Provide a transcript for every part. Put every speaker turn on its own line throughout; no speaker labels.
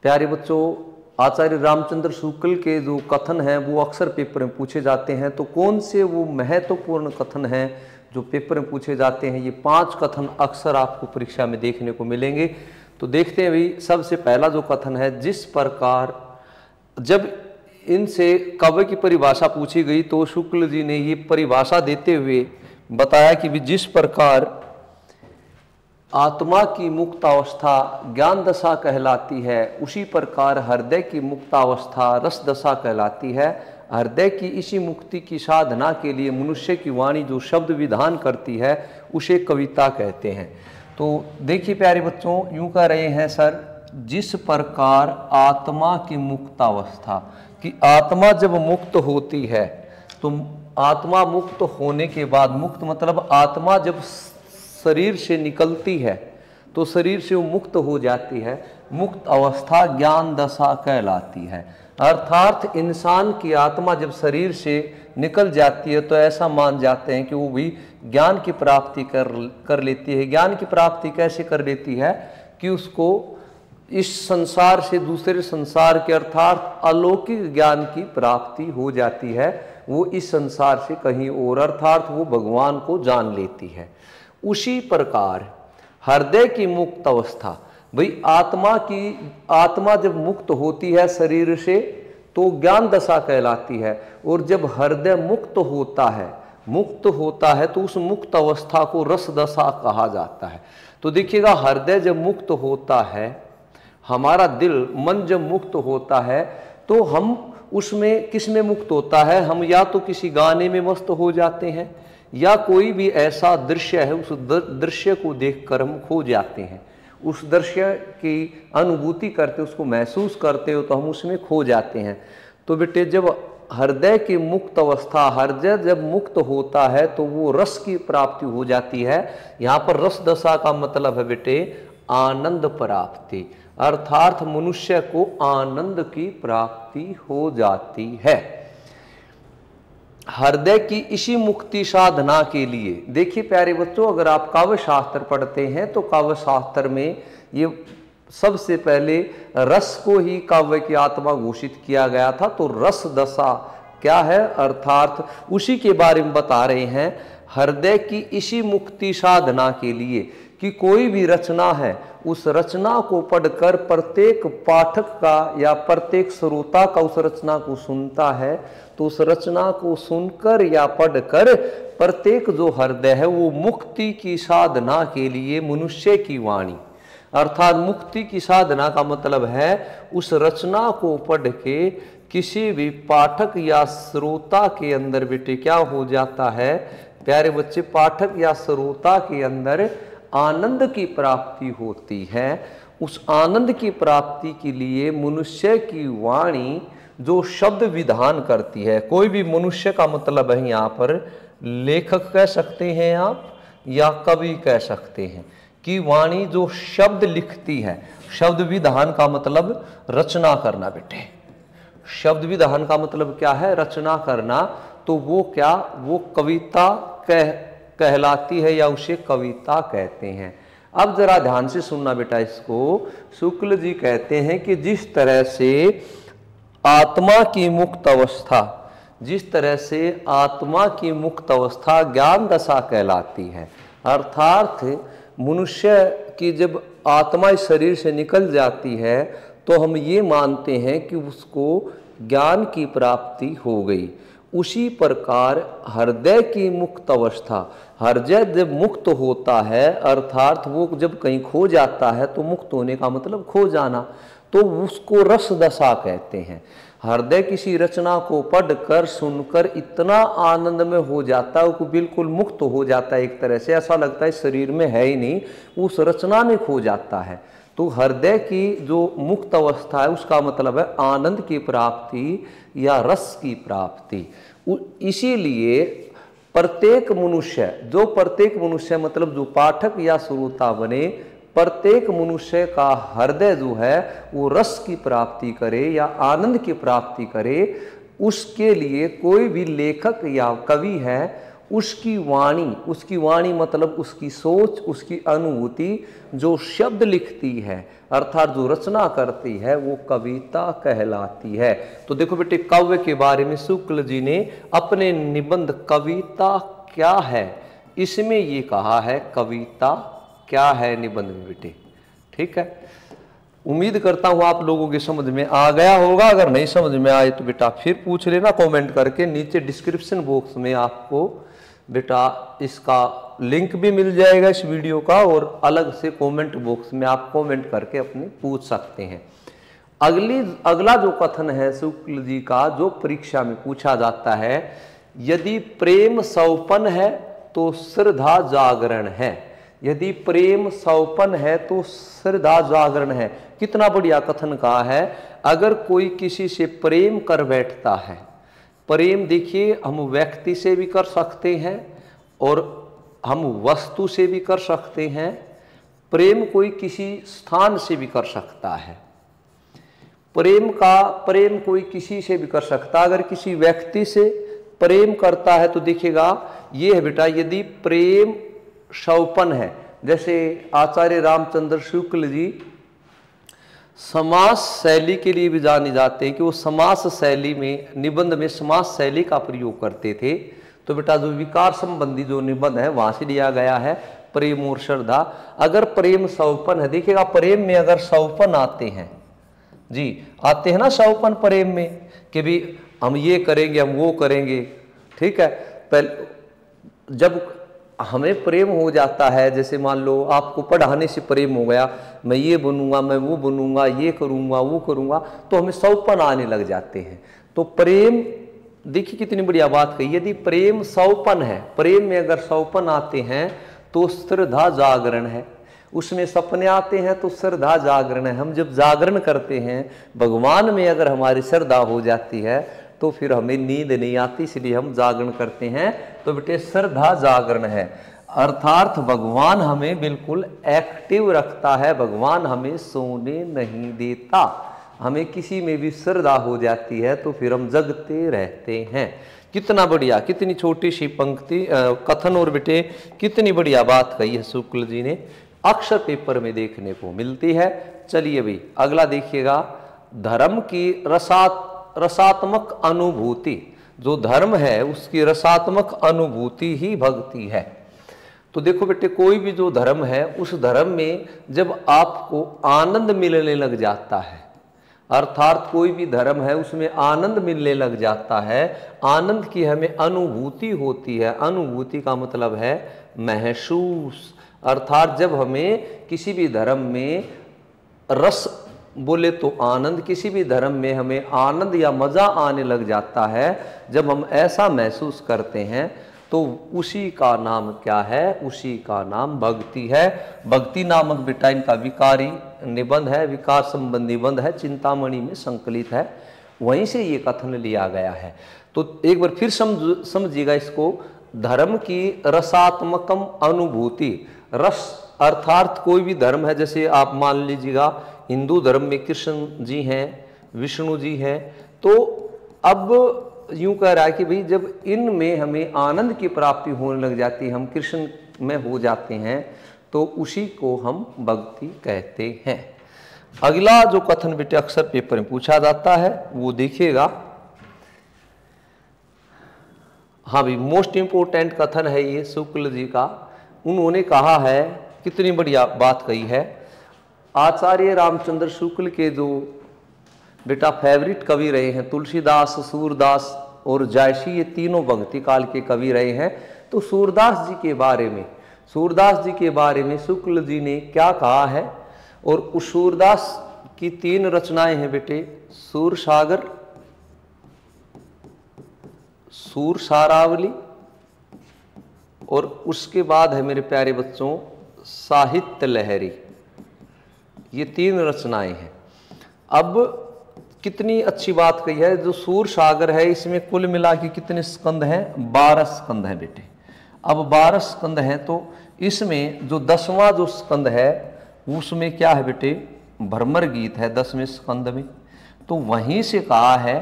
प्यारे बच्चों, आचार्य रामचंद्र शुक्ल के जो कथन हैं वो अक्सर पेपर में पूछे जाते हैं। तो कौन से वो महत्वपूर्ण कथन हैं जो पेपर में पूछे जाते हैं? ये 5 कथन अक्सर आपको परीक्षा में देखने को मिलेंगे। तो देखते हैं भाई, सबसे पहला जो कथन है, जिस प्रकार जब इनसे काव्य की परिभाषा पूछी गई तो शुक्ल जी ने ये परिभाषा देते हुए बताया कि भी जिस प्रकार आत्मा की मुक्त अवस्था ज्ञान दशा कहलाती है, उसी प्रकार हृदय की मुक्त अवस्था रस दशा कहलाती है। हृदय की इसी मुक्ति की साधना के लिए मनुष्य की वाणी जो शब्द विधान करती है उसे कविता कहते हैं। तो देखिए प्यारे बच्चों, यूं कह रहे हैं सर, जिस प्रकार आत्मा की मुक्त अवस्था, कि आत्मा जब मुक्त होती है तो आत्मा मुक्त होने के बाद, मुक्त मतलब आत्मा जब शरीर से निकलती है तो शरीर से वो मुक्त हो जाती है, मुक्त अवस्था ज्ञान दशा कहलाती है। अर्थात इंसान की आत्मा जब शरीर से निकल जाती है तो ऐसा मान जाते हैं कि वो भी ज्ञान की प्राप्ति कर लेती है। ज्ञान की प्राप्ति कैसे कर लेती है? कि उसको इस संसार से दूसरे संसार के अर्थात अलौकिक ज्ञान की प्राप्ति हो जाती है। वो इस संसार से कहीं और अर्थात वो भगवान को जान लेती है। उसी प्रकार हृदय की मुक्त अवस्था, भाई आत्मा जब मुक्त होती है शरीर से तो ज्ञान दशा कहलाती है। और जब हृदय मुक्त होता है तो उस मुक्त अवस्था को रस दशा कहा जाता है। तो देखिएगा, हृदय जब मुक्त होता है, हमारा दिल मन जब मुक्त होता है तो हम उसमें किस में मुक्त होता है? हम या तो किसी गाने में मस्त हो जाते हैं या कोई भी ऐसा दृश्य है उस दृश्य को देखकर हम खो जाते हैं। उस दृश्य की अनुभूति करते, उसको महसूस करते हो तो हम उसमें खो जाते हैं। तो बेटे, जब हृदय की मुक्त अवस्था, हृदय जब मुक्त होता है तो वो रस की प्राप्ति हो जाती है। यहाँ पर रस दशा का मतलब है बेटे आनंद प्राप्ति, अर्थात मनुष्य को आनंद की प्राप्ति हो जाती है। हृदय की इसी मुक्ति साधना के लिए, देखिए प्यारे बच्चों, अगर आप काव्य शास्त्र पढ़ते हैं तो काव्य शास्त्र में ये सबसे पहले रस को ही काव्य की आत्मा घोषित किया गया था। तो रस दशा क्या है? अर्थात उसी के बारे में बता रहे हैं। हृदय की इसी मुक्ति साधना के लिए कि कोई भी रचना है, उस रचना को पढ़कर प्रत्येक पाठक का या प्रत्येक श्रोता का उस रचना को सुनता है, तो उस रचना को सुनकर या पढ़कर प्रत्येक जो हृदय है वो मुक्ति की साधना के लिए मनुष्य की वाणी, अर्थात मुक्ति की साधना का मतलब है उस रचना को पढ़ के किसी भी पाठक या श्रोता के अंदर बेटे क्या हो जाता है प्यारे बच्चे? पाठक या श्रोता के अंदर आनंद की प्राप्ति होती है। उस आनंद की प्राप्ति के लिए मनुष्य की वाणी जो शब्द विधान करती है, कोई भी मनुष्य का मतलब है यहाँ पर लेखक कह सकते हैं आप या कवि कह सकते हैं, कि वाणी जो शब्द लिखती है। शब्द विधान का मतलब रचना करना बेटे, शब्द विधान का मतलब क्या है? रचना करना। तो वो क्या, वो कविता कहलाती है या उसे कविता कहते हैं। अब जरा ध्यान से सुनना बेटा इसको। शुक्ल जी कहते हैं कि जिस तरह से आत्मा की मुक्त अवस्था, जिस तरह से आत्मा की मुक्त अवस्था ज्ञान दशा कहलाती है, अर्थात मनुष्य की जब आत्मा इस शरीर से निकल जाती है तो हम ये मानते हैं कि उसको ज्ञान की प्राप्ति हो गई। उसी प्रकार हृदय की मुक्त अवस्था, हृदय जब मुक्त होता है अर्थात वो जब कहीं खो जाता है, तो मुक्त होने का मतलब खो जाना, तो उसको रस दशा कहते हैं। हृदय किसी रचना को पढ़कर सुनकर इतना आनंद में हो जाता है, वो बिल्कुल मुक्त हो जाता है, एक तरह से ऐसा लगता है शरीर में है ही नहीं, उस रचना में खो जाता है। तो हृदय की जो मुक्त अवस्था है उसका मतलब है आनंद की प्राप्ति या रस की प्राप्ति। इसीलिए प्रत्येक मनुष्य मतलब जो पाठक या श्रोता बने, प्रत्येक मनुष्य का हृदय जो है वो रस की प्राप्ति करे या आनंद की प्राप्ति करे। उसके लिए कोई भी लेखक या कवि है उसकी वाणी मतलब उसकी सोच, उसकी अनुभूति जो शब्द लिखती है अर्थात जो रचना करती है वो कविता कहलाती है। तो देखो बेटे, काव्य के बारे में शुक्ल जी ने अपने निबंध कविता क्या है इसमें ये कहा है, कविता क्या है निबंध में बेटे। ठीक है, उम्मीद करता हूं आप लोगों की समझ में आ गया होगा। अगर नहीं समझ में आए तो बेटा फिर पूछ लेना कमेंट करके। नीचे डिस्क्रिप्शन बॉक्स में आपको बेटा इसका लिंक भी मिल जाएगा इस वीडियो का, और अलग से कमेंट बॉक्स में आप कमेंट करके अपने पूछ सकते हैं। अगला जो कथन है शुक्ल जी का जो परीक्षा में पूछा जाता है, यदि प्रेम सौपन है तो श्रद्धा जागरण है। यदि प्रेम सौपन है तो श्रद्धा जागरण है। कितना बढ़िया कथन कहा है। अगर कोई किसी से प्रेम कर बैठता है, प्रेम देखिए हम व्यक्ति से भी कर सकते हैं और हम वस्तु से भी कर सकते हैं, प्रेम कोई किसी स्थान से भी कर सकता है। प्रेम कोई किसी से भी कर सकता है। अगर किसी व्यक्ति से प्रेम करता है तो देखिएगा ये है बेटा, यदि प्रेम सौपन है, जैसे आचार्य रामचंद्र शुक्ल जी समास शैली के लिए भी जाने जाते हैं कि वो समास शैली में, निबंध में समास शैली का प्रयोग करते थे। तो बेटा जो विकार संबंधी जो निबंध है वहां से लिया गया है प्रेम और श्रद्धा। अगर प्रेम सौपन है, देखिएगा प्रेम में अगर सौपन आते हैं जी, आते हैं ना सौपन प्रेम में कि भी हम ये करेंगे हम वो करेंगे। ठीक है, पहले जब हमें प्रेम हो जाता है, जैसे मान लो आपको पढ़ाने से प्रेम हो गया, मैं ये बनूंगा मैं वो बनूंगा, ये करूंगा वो करूंगा, तो हमें सौपन आने लग जाते हैं। तो प्रेम देखिए कितनी बढ़िया बात कही, यदि प्रेम सौपन है, प्रेम में अगर सौपन आते हैं तो श्रद्धा जागरण है। उसमें सपने आते हैं तो श्रद्धा जागरण है। हम जब जागरण करते हैं भगवान में, अगर हमारी श्रद्धा हो जाती है तो फिर हमें नींद नहीं आती, इसलिए हम जागरण करते हैं। तो बेटे श्रद्धा जागरण है, अर्थात भगवान हमें बिल्कुल एक्टिव रखता है, भगवान हमें सोने नहीं देता। हमें किसी में भी श्रद्धा हो जाती है तो फिर हम जगते रहते हैं। कितना बढ़िया, कितनी छोटी सी पंक्ति कथन, और बेटे कितनी बढ़िया बात कही है शुक्ल जी ने, अक्सर पेपर में देखने को मिलती है। चलिए भाई अगला देखिएगा, धर्म की रसात्मक अनुभूति। जो धर्म है उसकी रसात्मक अनुभूति ही भक्ति है। तो देखो बेटे, कोई भी जो धर्म है उस धर्म में जब आपको आनंद मिलने लग जाता है, अर्थात कोई भी धर्म है उसमें आनंद मिलने लग जाता है, आनंद की हमें अनुभूति होती है। अनुभूति का मतलब है महसूस, अर्थात जब हमें किसी भी धर्म में रस बोले तो आनंद, किसी भी धर्म में हमें आनंद या मजा आने लग जाता है, जब हम ऐसा महसूस करते हैं तो उसी का नाम क्या है, उसी का नाम भक्ति है। भक्ति नामक बेटा इनका विकारी निबंध है, विकार संबंधी निबंध है, चिंतामणि में संकलित है, वहीं से ये कथन लिया गया है। तो एक बार फिर समझिएगा इसको, धर्म की रसात्मकम अनुभूति। रस अर्थात कोई भी धर्म है, जैसे आप मान लीजिएगा हिंदू धर्म में कृष्ण जी हैं, विष्णु जी हैं, तो अब यूं कह रहा है कि भाई जब इनमें हमें आनंद की प्राप्ति होने लग जाती है, हम कृष्ण में हो जाते हैं, तो उसी को हम भक्ति कहते हैं। अगला जो कथन बेटे अक्सर पेपर में पूछा जाता है वो देखिएगा। हाँ भाई, मोस्ट इंपोर्टेंट कथन है ये शुक्ल जी का। उन्होंने कहा है, कितनी बढ़िया बात कही है, आचार्य रामचंद्र शुक्ल के जो बेटा फेवरेट कवि रहे हैं, तुलसीदास, सूरदास और जायसी, ये तीनों भक्ति काल के कवि रहे हैं। तो सूरदास जी के बारे में शुक्ल जी ने क्या कहा है, और उस सूरदास की 3 रचनाएं हैं बेटे, सूर सागर, सूर सारावली, और उसके बाद है मेरे प्यारे बच्चों साहित्य लहरी। ये 3 रचनाएं हैं। अब कितनी अच्छी बात कही है, जो सूर सागर है इसमें कुल मिला के कितने स्कंद हैं, 12 स्कंद हैं बेटे। अब 12 स्कंद हैं तो इसमें जो 10वां जो स्कंद है उसमें क्या है बेटे, भ्रमर गीत है 10वें स्कंद में। तो वहीं से कहा है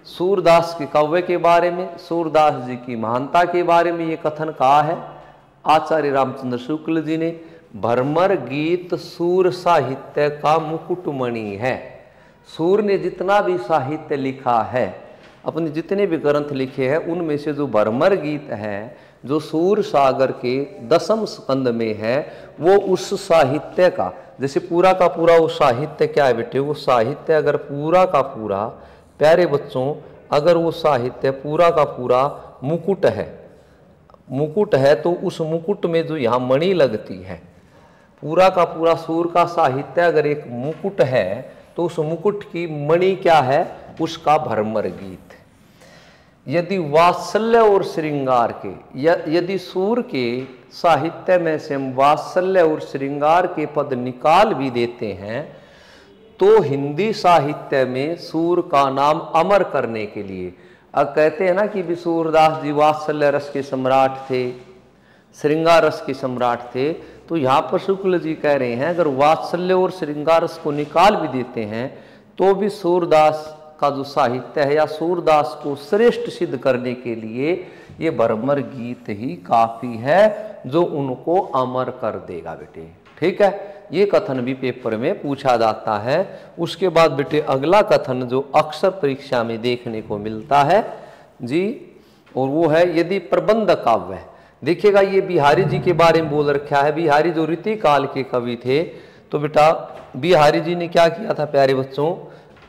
सूरदास के काव्य के बारे में, सूरदास जी की महानता के बारे में ये कथन कहा है आचार्य रामचंद्र शुक्ल जी ने। भरमर गीत सूर साहित्य का मुकुटमणि है। सूर ने जितना भी साहित्य लिखा है, अपने जितने भी ग्रंथ लिखे हैं, उनमें से जो भरमर गीत है, जो सूर सागर के 10वें स्कंद में है, वो उस साहित्य का, जैसे पूरा का पूरा वो साहित्य क्या है बेटे, वो साहित्य अगर पूरा का पूरा, प्यारे बच्चों, अगर वो साहित्य पूरा का पूरा मुकुट है तो उस मुकुट में जो यहाँ मणि लगती है, पूरा का पूरा सूर का साहित्य अगर एक मुकुट है तो उस मुकुट की मणि क्या है, उसका भरमर गीत। यदि वात्सल्य और श्रृंगार के, यदि सूर के साहित्य में से हम वात्सल्य और श्रृंगार के पद निकाल भी देते हैं तो हिंदी साहित्य में सूर का नाम अमर करने के लिए, अब कहते हैं ना कि सूरदास जी वात्सल्य रस के सम्राट थे, श्रृंगार रस के सम्राट थे, तो यहाँ पर शुक्ल जी कह रहे हैं अगर वात्सल्य और श्रृंगार रस को निकाल भी देते हैं तो भी सूरदास का जो साहित्य है या सूरदास को श्रेष्ठ सिद्ध करने के लिए ये भरमर गीत ही काफी है जो उनको अमर कर देगा बेटे। ठीक है, ये कथन भी पेपर में पूछा जाता है। उसके बाद बेटे अगला कथन जो अक्सर परीक्षा में देखने को मिलता है जी, और वो है यदि प्रबंध काव्य है। देखिएगा ये बिहारी जी के बारे में बोल रखा है। बिहारी जो रीति काल के कवि थे, तो बेटा बिहारी जी ने क्या किया था प्यारे बच्चों,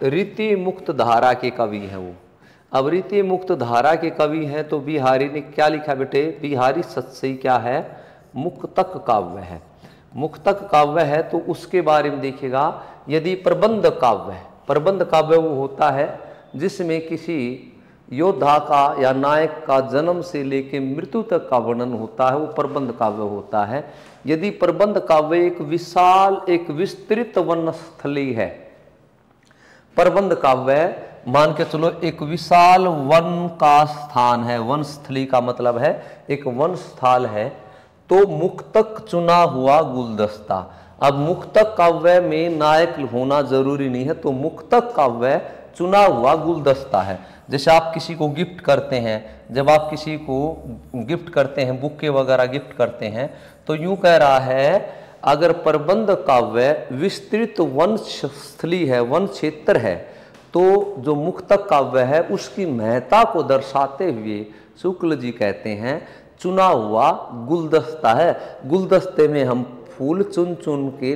रीति मुक्त धारा के कवि हैं वो। अब रीति मुक्त धारा के कवि हैं तो बिहारी ने क्या लिखा बेटे, बिहारी सत्सई क्या है, मुक्तक काव्य है। मुक्तक काव्य है तो उसके बारे में देखिएगा यदि प्रबंध काव्य है, प्रबंध काव्य वो होता है जिसमें किसी योद्धा का या नायक का जन्म से लेकर मृत्यु तक का वर्णन होता है, वो प्रबंध काव्य होता है। यदि प्रबंध काव्य एक विशाल, एक विस्तृत वनस्थली है, प्रबंध काव्य मान के चलो एक विशाल वन का स्थान है, वनस्थली का मतलब है एक वन स्थल है, तो मुक्तक चुना हुआ गुलदस्ता। अब मुक्तक काव्य में नायक होना जरूरी नहीं है, तो मुक्तक काव्य चुना हुआ गुलदस्ता है। जैसे आप किसी को गिफ्ट करते हैं, जब आप किसी को गिफ्ट करते हैं, बुके वगैरह गिफ्ट करते हैं, तो यूं कह रहा है अगर प्रबंध काव्य विस्तृत वन स्थली है, वन क्षेत्र है, तो जो मुक्तक काव्य है उसकी महत्ता को दर्शाते हुए शुक्ल जी कहते हैं चुना हुआ गुलदस्ता है। गुलदस्ते में हम फूल चुन चुन के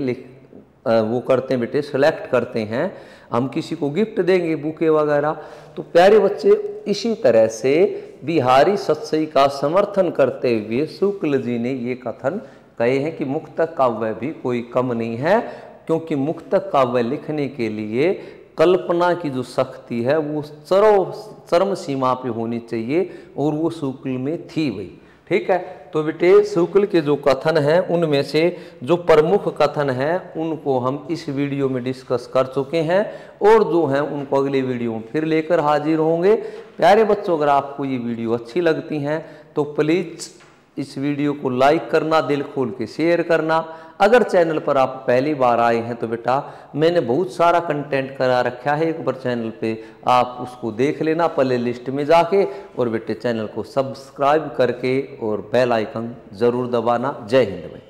वो करते हैं बेटे, सेलेक्ट करते हैं, हम किसी को गिफ्ट देंगे बुके वगैरह। तो प्यारे बच्चे इसी तरह से बिहारी सत्सई का समर्थन करते हुए शुक्ल जी ने ये कथन कहे हैं कि मुक्तक काव्य भी कोई कम नहीं है, क्योंकि मुक्तक काव्य लिखने के लिए कल्पना की जो शक्ति है वो चरम सीमा पे होनी चाहिए, और वो शुक्ल में थी वही। ठीक है, तो बेटे शुक्ल के जो कथन हैं उनमें से जो प्रमुख कथन हैं उनको हम इस वीडियो में डिस्कस कर चुके हैं, और जो हैं उनको अगले वीडियो में फिर लेकर हाजिर होंगे। प्यारे बच्चों, अगर आपको ये वीडियो अच्छी लगती हैं तो प्लीज़ इस वीडियो को लाइक करना, दिल खोल के शेयर करना। अगर चैनल पर आप पहली बार आए हैं तो बेटा मैंने बहुत सारा कंटेंट करा रखा है, एक बार चैनल पे आप उसको देख लेना प्ले लिस्ट में जाके, और बेटे चैनल को सब्सक्राइब करके और बेल आइकन ज़रूर दबाना। जय हिंद भाई।